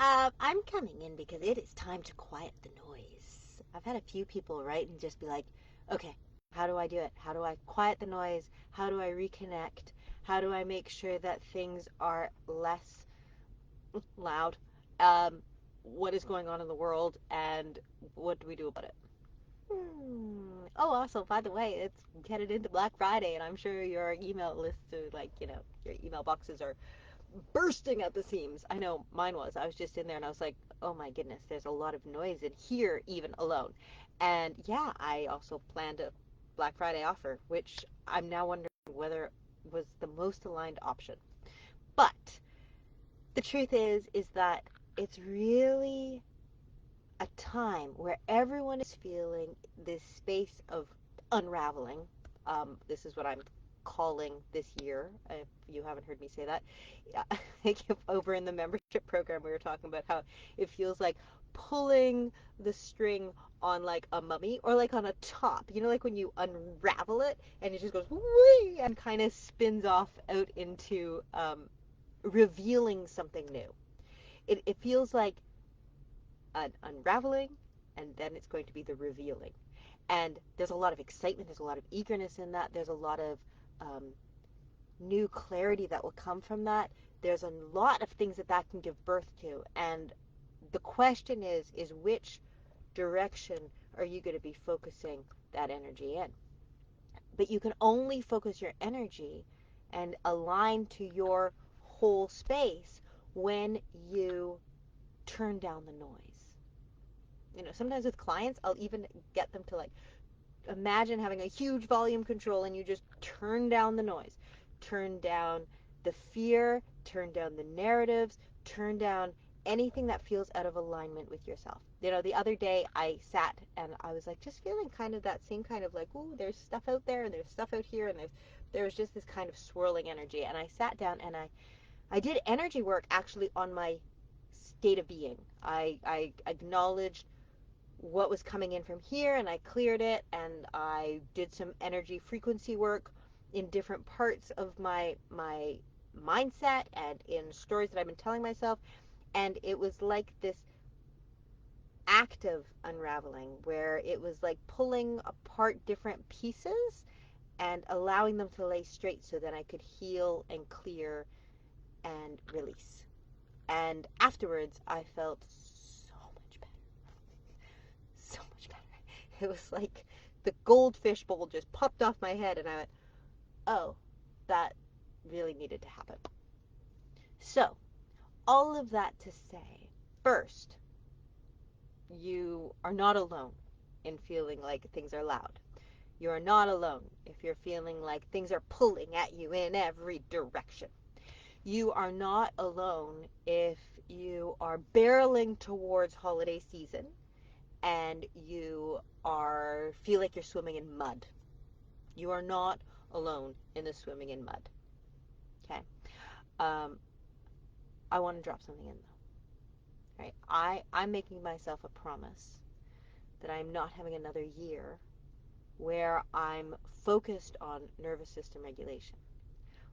I'm coming in because it is time to quiet the noise. I've had a few people write and just be like, okay, how do I do it? How do I quiet the noise? How do I reconnect? How do I make sure that things are less loud? Um, what is going on in the world and what do we do about it? Oh, also, by the way, it's headed into Black Friday, and I'm sure your email lists are like, your email boxes are bursting at the seams. I know mine was. I was just in there and I was like, oh my goodness, there's a lot of noise in here, even alone. And yeah, I also planned a Black Friday offer, which I'm now wondering whether it was the most aligned option. But the truth is that it's really a time where everyone is feeling this space of unraveling. This is what I'm calling this year, if you haven't heard me say that. I think over in the membership program, we were talking about how it feels like pulling the string on like a mummy or like on a top. You know, like when you unravel it and it just goes whee and kind of spins off out into revealing something new. It feels like an unraveling, and then it's going to be the revealing. And there's a lot of excitement, there's a lot of eagerness in that, there's a lot of um, new clarity that will come from that. There's a lot of things that that can give birth to. And the question is which direction are you going to be focusing that energy in? But you can only focus your energy and align to your whole space when you turn down the noise. Sometimes with clients, I'll even get them to like imagine having a huge volume control and you just turn down the noise, turn down the fear, turn down the narratives, turn down anything that feels out of alignment with yourself. The other day I sat and I was like just feeling kind of that same kind of like, ooh, there's stuff out there and there's stuff out here and there was just this kind of swirling energy. And I sat down and I did energy work actually on my state of being. I acknowledged what was coming in from here and I cleared it and I did some energy frequency work in different parts of my mindset and in stories that I've been telling myself, and it was like this active unraveling where it was like pulling apart different pieces and allowing them to lay straight so that I could heal and clear and release. And afterwards I felt so much better. So much better. It was like the goldfish bowl just popped off my head, and I went, oh, that really needed to happen. So, all of that to say, first, you are not alone in feeling like things are loud. You are not alone if you're feeling like things are pulling at you in every direction. You are not alone if you are barreling towards holiday season and you feel like you're swimming in mud. You are not alone in the swimming in mud. Okay. Um, I want to drop something in though. Right. I'm making myself a promise that I'm not having another year where I'm focused on nervous system regulation,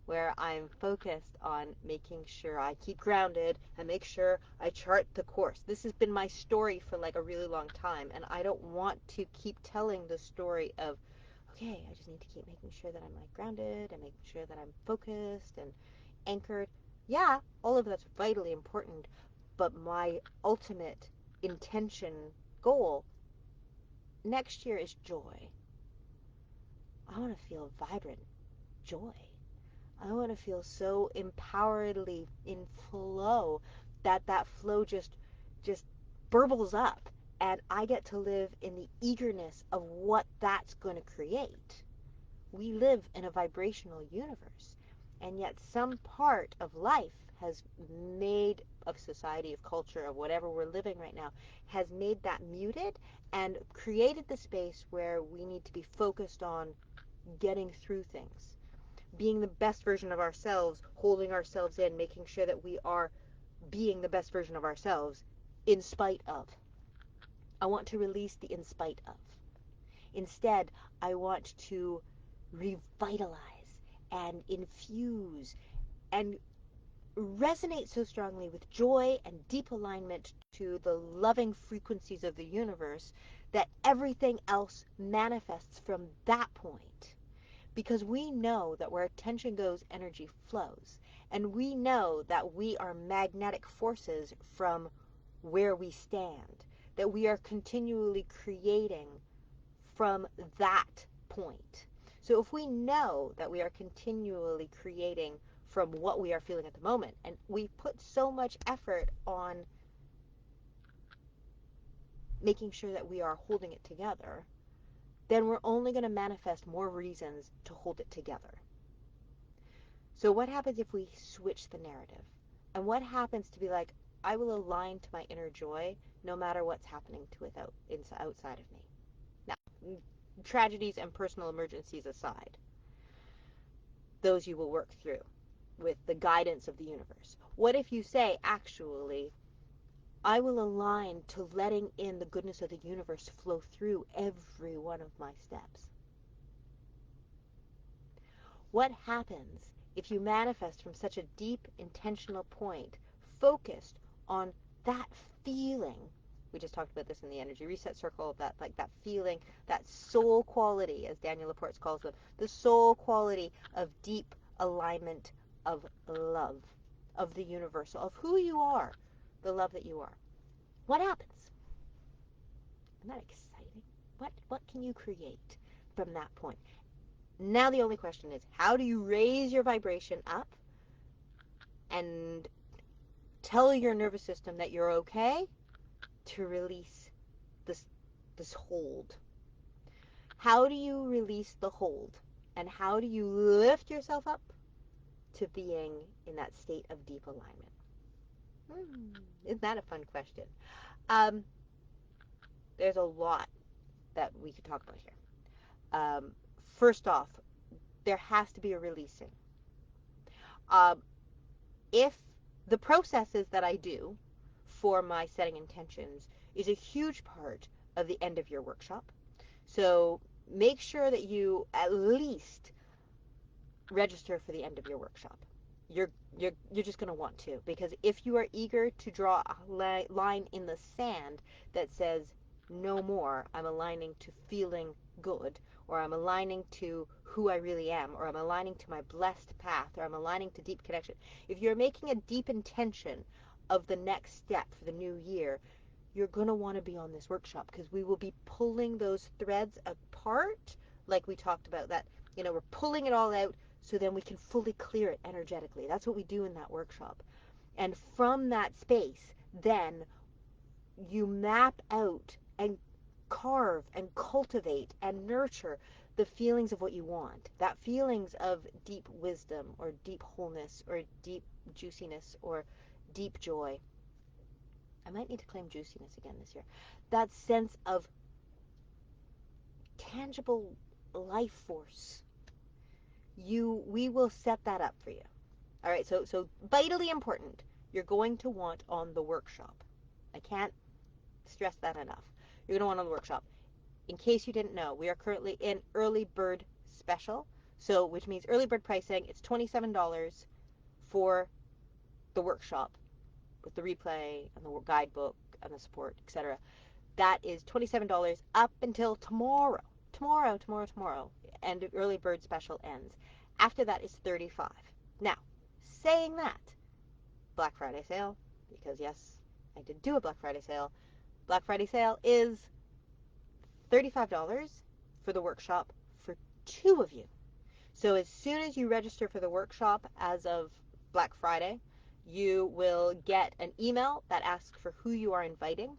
where I'm focused on making sure I keep grounded and make sure I chart the course. This has been my story for like a really long time, and I don't want to keep telling the story of, okay, I just need to keep making sure that I'm like grounded and making sure that I'm focused and anchored. Yeah, all of that's vitally important, but my ultimate intention goal next year is joy. I want to feel vibrant joy. I want to feel so empoweredly in flow that that flow just burbles up and I get to live in the eagerness of what that's going to create. We live in a vibrational universe, and yet some part of life has made, of society, of culture, of whatever we're living right now, has made that muted and created the space where we need to be focused on getting through things, being the best version of ourselves, holding ourselves in, making sure that we are being the best version of ourselves in spite of. I want to release the in spite of. Instead, I want to revitalize and infuse and resonate so strongly with joy and deep alignment to the loving frequencies of the universe that everything else manifests from that point. Because we know that where attention goes, energy flows. And we know that we are magnetic forces from where we stand, that we are continually creating from that point. So if we know that we are continually creating from what we are feeling at the moment, and we put so much effort on making sure that we are holding it together, then we're only going to manifest more reasons to hold it together. So what happens if we switch the narrative? And what happens to be like, I will align to my inner joy no matter what's happening to it outside of me? Now, tragedies and personal emergencies aside, those you will work through with the guidance of the universe. What if you say, actually, I will align to letting in the goodness of the universe flow through every one of my steps? What happens if you manifest from such a deep, intentional point, focused on that feeling? We just talked about this in the energy reset circle, that like that feeling, that soul quality, as Daniel Laporte calls them, the soul quality of deep alignment of love, of the universal, of who you are, the love that you are. What happens? Isn't that exciting? What can you create from that point? Now the only question is, how do you raise your vibration up and tell your nervous system that you're okay to release this hold? How do you release the hold? And how do you lift yourself up to being in that state of deep alignment? Isn't that a fun question? There's a lot that we could talk about here. First off, there has to be a releasing. If the processes that I do for my setting intentions is a huge part of the end of your workshop, so make sure that you at least register for the end of your workshop. You're just going to want to, because if you are eager to draw a line in the sand that says no more, I'm aligning to feeling good, or I'm aligning to who I really am, or I'm aligning to my blessed path, or I'm aligning to deep connection. If you're making a deep intention of the next step for the new year, you're going to want to be on this workshop, because we will be pulling those threads apart, like we talked about, that, we're pulling it all out so then we can fully clear it energetically. That's what we do in that workshop. And from that space, then you map out and carve and cultivate and nurture the feelings of what you want. That feelings of deep wisdom, or deep wholeness, or deep juiciness, or deep joy. I might need to claim juiciness again this year. That sense of tangible life force. We will set that up for you. All right, so vitally important, you're going to want on the workshop. I can't stress that enough. You're going to want on the workshop. In case you didn't know, we are currently in early bird special, so which means early bird pricing. It's $27 for the workshop with the replay and the guidebook and the support, etc. That is $27 up until tomorrow. Tomorrow. And early bird special ends. After that is $35. Now, saying that, Black Friday sale, because yes, I did do a Black Friday sale. Black Friday sale is $35 for the workshop for 2 of you. So as soon as you register for the workshop as of Black Friday, you will get an email that asks for who you are inviting.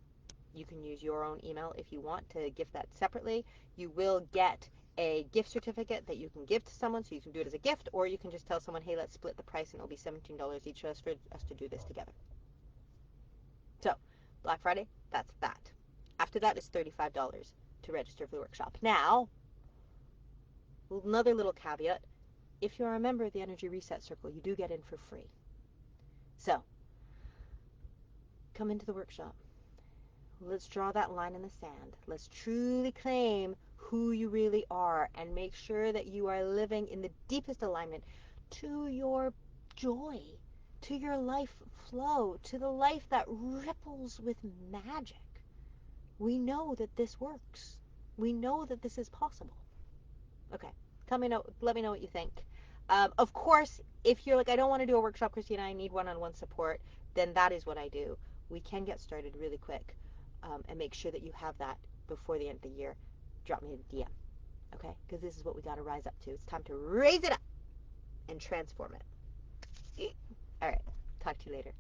You can use your own email if you want to gift that separately. You will get a gift certificate that you can give to someone, so you can do it as a gift, or you can just tell someone, hey, let's split the price and it'll be $17 each for us to do this together. So, Black Friday, that's that. After that is $35 to register for the workshop. Now, another little caveat, if you're a member of the Energy Reset Circle, you do get in for free. So, come into the workshop. Let's draw that line in the sand. Let's truly claim who you really are and make sure that you are living in the deepest alignment to your joy, to your life flow, to the life that ripples with magic. We know that this works. We know that this is possible. Okay. Let me know what you think. Of course, if you're like, I don't want to do a workshop, Christina, I need one-on-one support, then that is what I do. We can get started really quick, and make sure that you have that before the end of the year. Drop me a DM, okay? Because this is what we got to rise up to. It's time to raise it up and transform it. All right. Talk to you later.